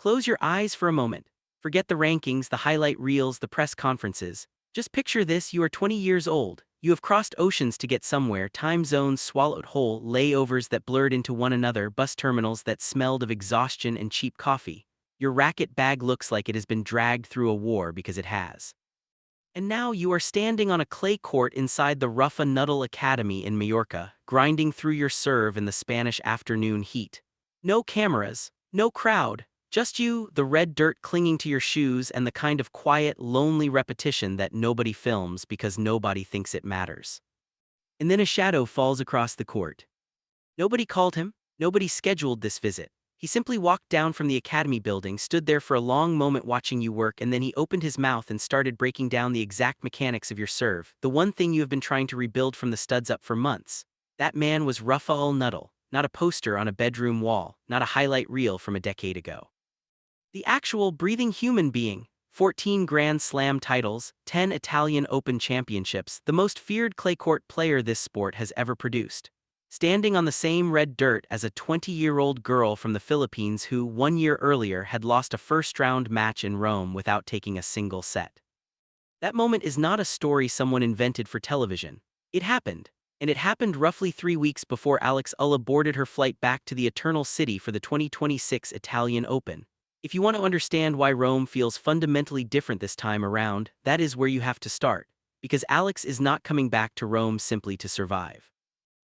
Close your eyes for a moment. Forget the rankings, the highlight reels, the press conferences. Just picture this: you are 20 years old. You have crossed oceans to get somewhere, time zones swallowed whole, layovers that blurred into one another, bus terminals that smelled of exhaustion and cheap coffee. Your racket bag looks like it has been dragged through a war, because it has. And now you are standing on a clay court inside the Ruffa Nuttall Academy in Majorca, grinding through your serve in the Spanish afternoon heat. No cameras, no crowd, just you, the red dirt clinging to your shoes, and the kind of quiet, lonely repetition that nobody films because nobody thinks it matters. And then a shadow falls across the court. Nobody called him, nobody scheduled this visit. He simply walked down from the academy building, stood there for a long moment watching you work, and then he opened his mouth and started breaking down the exact mechanics of your serve, the one thing you have been trying to rebuild from the studs up for months. That man was Raphael Nuttall, not a poster on a bedroom wall, not a highlight reel from a decade ago. The actual breathing human being. 14 Grand Slam titles, 10 Italian Open championships, the most feared clay court player this sport has ever produced. Standing on the same red dirt as a 20-year-old girl from the Philippines who, 1 year earlier, had lost a first-round match in Rome without taking a single set. That moment is not a story someone invented for television. It happened. And it happened roughly 3 weeks before Alex Eala boarded her flight back to the Eternal City for the 2026 Italian Open. If you want to understand why Rome feels fundamentally different this time around, that is where you have to start. Because Alex is not coming back to Rome simply to survive.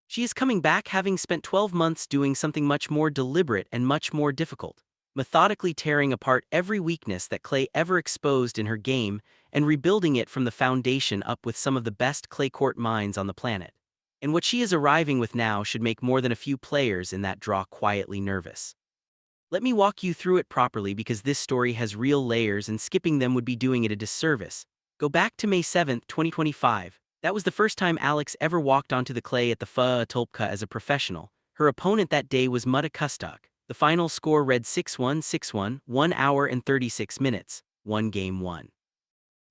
She is coming back having spent 12 months doing something much more deliberate and much more difficult, methodically tearing apart every weakness that clay ever exposed in her game and rebuilding it from the foundation up with some of the best clay court minds on the planet. And what she is arriving with now should make more than a few players in that draw quietly nervous. Let me walk you through it properly, because this story has real layers and skipping them would be doing it a disservice. Go back to May 7, 2025. That was the first time Alex ever walked onto the clay at the Foro Italico as a professional. Her opponent that day was Mutta Kustok. The final score read 6-1, 6-1, 1 hour and 36 minutes, 1 game won.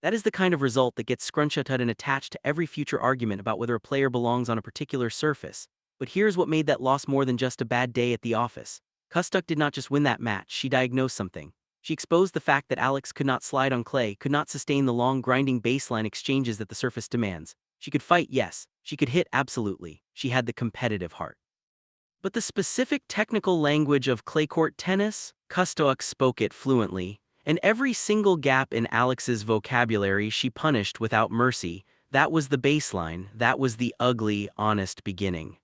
That is the kind of result that gets scrunchutted and attached to every future argument about whether a player belongs on a particular surface. But here's what made that loss more than just a bad day at the office. Kustok did not just win that match, she diagnosed something. She exposed the fact that Alex could not slide on clay, could not sustain the long grinding baseline exchanges that the surface demands. She could fight, yes. She could hit, absolutely. She had the competitive heart. But the specific technical language of clay court tennis? Kustok spoke it fluently, and every single gap in Alex's vocabulary she punished without mercy. That was the baseline, that was the ugly, honest beginning.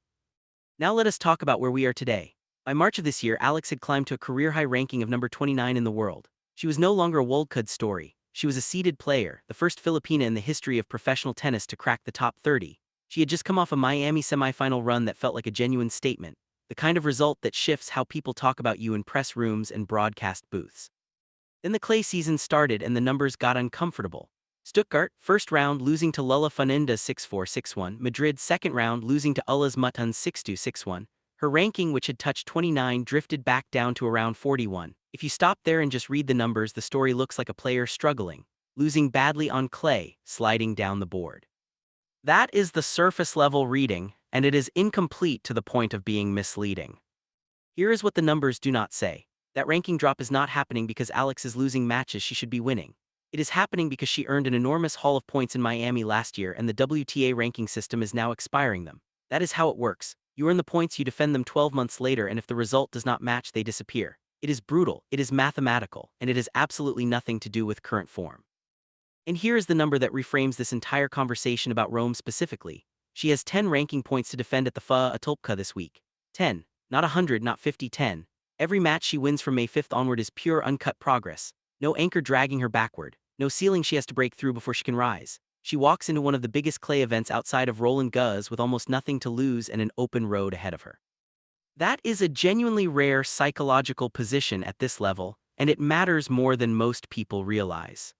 Now let us talk about where we are today. By March of this year, Alex had climbed to a career-high ranking of number 29 in the world. She was no longer a World Cup story. She was a seeded player, the first Filipina in the history of professional tennis to crack the top 30. She had just come off a Miami semifinal run that felt like a genuine statement, the kind of result that shifts how people talk about you in press rooms and broadcast booths. Then the clay season started and the numbers got uncomfortable. Stuttgart, first round losing to Lula Funenda 6-4, 6-1. Madrid, second round losing to Ulas Mutun 6-2, 6-1. Her ranking, which had touched 29, drifted back down to around 41. If you stop there and just read the numbers, the story looks like a player struggling, losing badly on clay, sliding down the board. That is the surface-level reading, and it is incomplete to the point of being misleading. Here is what the numbers do not say. That ranking drop is not happening because Alex is losing matches she should be winning. It is happening because she earned an enormous haul of points in Miami last year, and the WTA ranking system is now expiring them. That is how it works. You earn the points, you defend them 12 months later, and if the result does not match, they disappear. It is brutal, it is mathematical, and it has absolutely nothing to do with current form. And here is the number that reframes this entire conversation about Rome specifically. She has 10 ranking points to defend at the Foro Italico this week. 10. Not 100, not 50, 10. Every match she wins from May 5th onward is pure uncut progress. No anchor dragging her backward. No ceiling she has to break through before she can rise. She walks into one of the biggest clay events outside of Roland Garros with almost nothing to lose and an open road ahead of her. That is a genuinely rare psychological position at this level, and it matters more than most people realize.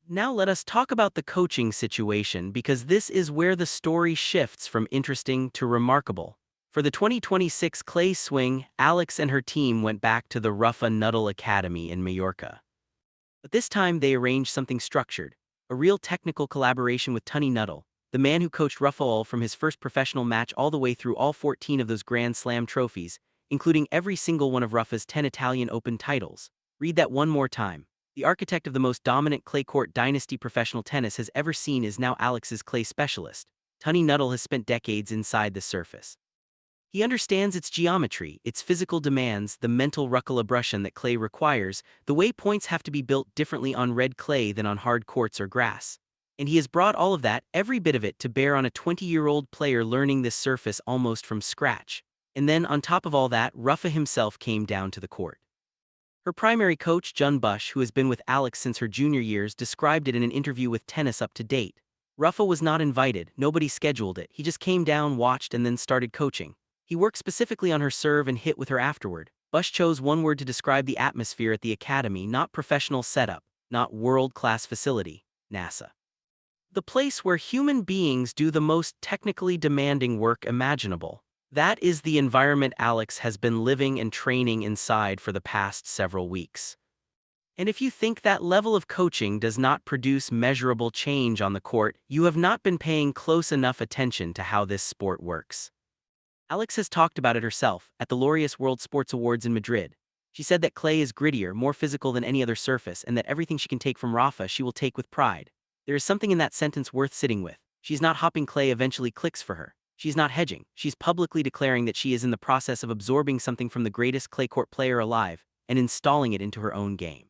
Now let us talk about the coaching situation, because this is where the story shifts from interesting to remarkable. For the 2026 clay swing, Alex and her team went back to the Ruffa Nuttall Academy in Majorca. But this time they arranged something structured. A real technical collaboration with Tony Nuttall, the man who coached Raphael from his first professional match all the way through all 14 of those Grand Slam trophies, including every single one of Ruffa's 10 Italian Open titles. Read that one more time. The architect of the most dominant clay court dynasty professional tennis has ever seen is now Alex's clay specialist. Tony Nuttall has spent decades inside the surface. He understands its geometry, its physical demands, the mental ruckalabrution that clay requires, the way points have to be built differently on red clay than on hard courts or grass. And he has brought all of that, every bit of it, to bear on a 20-year-old player learning this surface almost from scratch. And then, on top of all that, Rafa himself came down to the court. Her primary coach, Jun Bush, who has been with Alex since her junior years, described it in an interview with Tennis Up to Date. Rafa was not invited, nobody scheduled it, he just came down, watched, and then started coaching. He worked specifically on her serve and hit with her afterward. Bush chose one word to describe the atmosphere at the academy, not professional setup, not world-class facility, NASA. The place where human beings do the most technically demanding work imaginable. That is the environment Alex has been living and training inside for the past several weeks. And if you think that level of coaching does not produce measurable change on the court, you have not been paying close enough attention to how this sport works. Alex has talked about it herself at the Laureus World Sports Awards in Madrid. She said that clay is grittier, more physical than any other surface, and that everything she can take from Rafa she will take with pride. There is something in that sentence worth sitting with. She's not hopping clay eventually clicks for her. She's not hedging. She's publicly declaring that she is in the process of absorbing something from the greatest clay court player alive and installing it into her own game.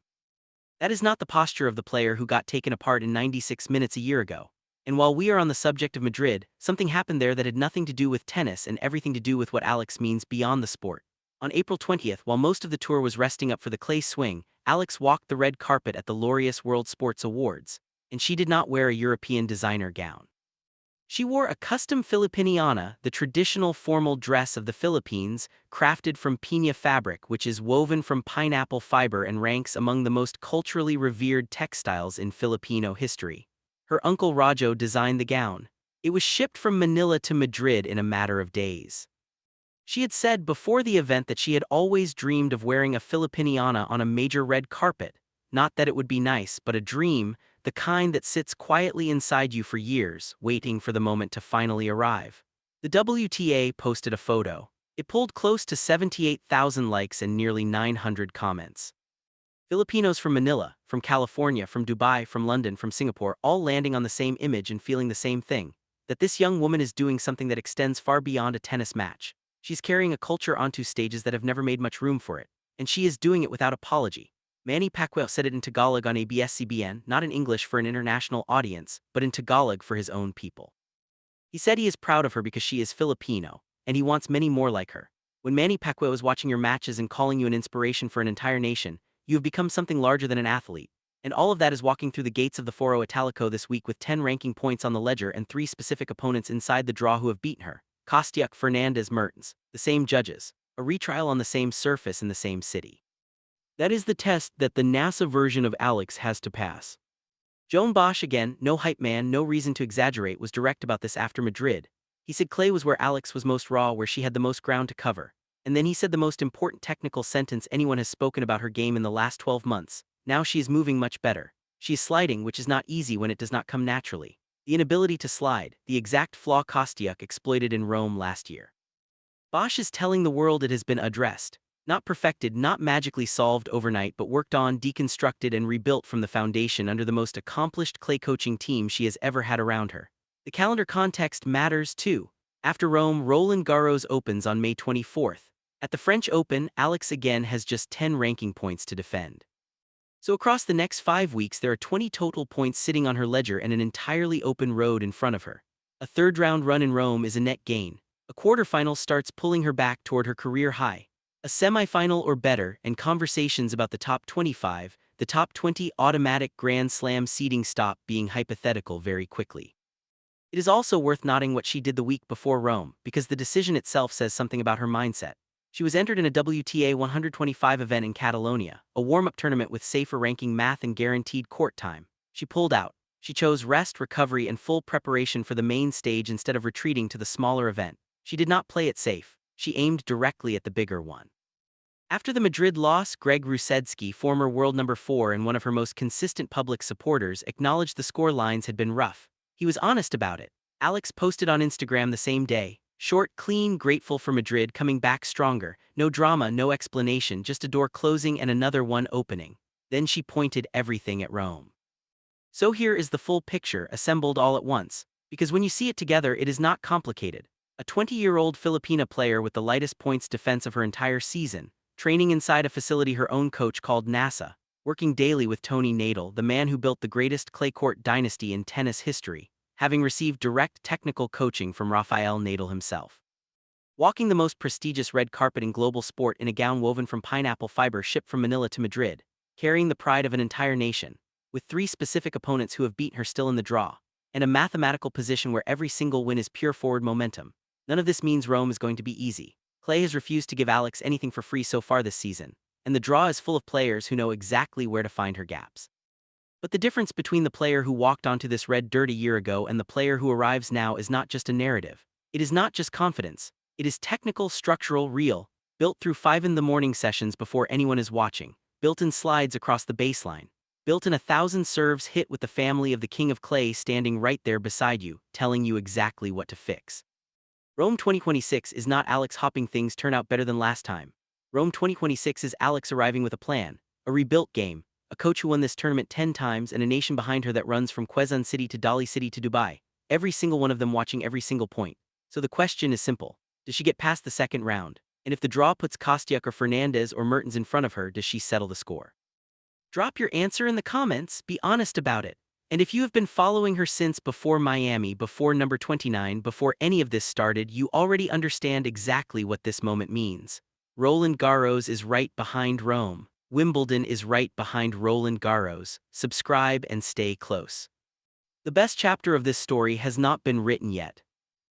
That is not the posture of the player who got taken apart in 96 minutes a year ago. And while we are on the subject of Madrid, something happened there that had nothing to do with tennis and everything to do with what Alex means beyond the sport. On April 20th, while most of the tour was resting up for the clay swing, Alex walked the red carpet at the Laureus World Sports Awards, and she did not wear a European designer gown. She wore a custom Filipiniana, the traditional formal dress of the Philippines, crafted from piña fabric, which is woven from pineapple fiber and ranks among the most culturally revered textiles in Filipino history. Her uncle Rajo designed the gown. It was shipped from Manila to Madrid in a matter of days. She had said before the event that she had always dreamed of wearing a Filipiniana on a major red carpet. Not that it would be nice, but a dream, the kind that sits quietly inside you for years, waiting for the moment to finally arrive. The WTA posted a photo. It pulled close to 78,000 likes and nearly 900 comments. Filipinos from Manila, from California, from Dubai, from London, from Singapore, all landing on the same image and feeling the same thing, that this young woman is doing something that extends far beyond a tennis match. She's carrying a culture onto stages that have never made much room for it, and she is doing it without apology. Manny Pacquiao said it in Tagalog on ABS-CBN, not in English for an international audience, but in Tagalog for his own people. He said he is proud of her because she is Filipino, and he wants many more like her. When Manny Pacquiao is watching your matches and calling you an inspiration for an entire nation, you have become something larger than an athlete. And all of that is walking through the gates of the Foro Italico this week with 10 ranking points on the ledger and 3 specific opponents inside the draw who have beaten her. Kostiuk, Fernandez, Mertens. The same judges. A retrial on the same surface in the same city. That is the test that the NASA version of Alex has to pass. Joan Bosch, again, no hype man, no reason to exaggerate, was direct about this after Madrid. He said clay was where Alex was most raw, where she had the most ground to cover. And then he said the most important technical sentence anyone has spoken about her game in the last 12 months. Now she is moving much better. She is sliding, which is not easy when it does not come naturally. The inability to slide, the exact flaw Kostiuk exploited in Rome last year. Bosch is telling the world it has been addressed. Not perfected, not magically solved overnight, but worked on, deconstructed, and rebuilt from the foundation under the most accomplished clay coaching team she has ever had around her. The calendar context matters too. After Rome, Roland Garros opens on May 24th. At the French Open, Alex again has just 10 ranking points to defend. So across the next 5 weeks there are 20 total points sitting on her ledger and an entirely open road in front of her. A third-round run in Rome is a net gain. A quarterfinal starts pulling her back toward her career high. A semifinal or better, and conversations about the top 25, the top 20 automatic Grand Slam seeding stop being hypothetical very quickly. It is also worth noting what she did the week before Rome, because the decision itself says something about her mindset. She was entered in a WTA 125 event in Catalonia, a warm-up tournament with safer ranking math and guaranteed court time. She pulled out. She chose rest, recovery, and full preparation for the main stage instead of retreating to the smaller event. She did not play it safe. She aimed directly at the bigger one. After the Madrid loss, Greg Rusedski, former world number 4 and one of her most consistent public supporters, acknowledged the score lines had been rough. He was honest about it. Alex posted on Instagram the same day, Short, clean, grateful for Madrid coming back stronger. No drama, no explanation, just a door closing and another one opening. Then she pointed everything at Rome. So here is the full picture, assembled all at once. Because when you see it together, it is not complicated. A 20-year-old Filipina player with the lightest points defense of her entire season, training inside a facility her own coach called NASA, working daily with Tony Nadal, the man who built the greatest clay court dynasty in tennis history, having received direct technical coaching from Rafael Nadal himself. Walking the most prestigious red carpet in global sport in a gown woven from pineapple fiber shipped from Manila to Madrid, carrying the pride of an entire nation, with 3 specific opponents who have beaten her still in the draw, and a mathematical position where every single win is pure forward momentum. None of this means Rome is going to be easy. Clay has refused to give Alex anything for free so far this season, and the draw is full of players who know exactly where to find her gaps. But the difference between the player who walked onto this red dirt a year ago and the player who arrives now is not just a narrative. It is not just confidence. It is technical, structural, real, built through 5 in the morning sessions before anyone is watching, built-in slides across the baseline, built in 1,000 serves hit with the family of the King of Clay standing right there beside you, telling you exactly what to fix. Rome 2026 is not Alex hopping things turn out better than last time. Rome 2026 is Alex arriving with a plan, a rebuilt game, a coach who won this tournament 10 times and a nation behind her that runs from Quezon City to Dali City to Dubai, every single one of them watching every single point. So the question is simple. Does she get past the second round? And if the draw puts Kostyuk or Fernandez or Mertens in front of her, does she settle the score? Drop your answer in the comments, be honest about it. And if you have been following her since before Miami, before number 29, before any of this started, you already understand exactly what this moment means. Roland Garros is right behind Rome. Wimbledon is right behind Roland Garros. Subscribe and stay close. The best chapter of this story has not been written yet.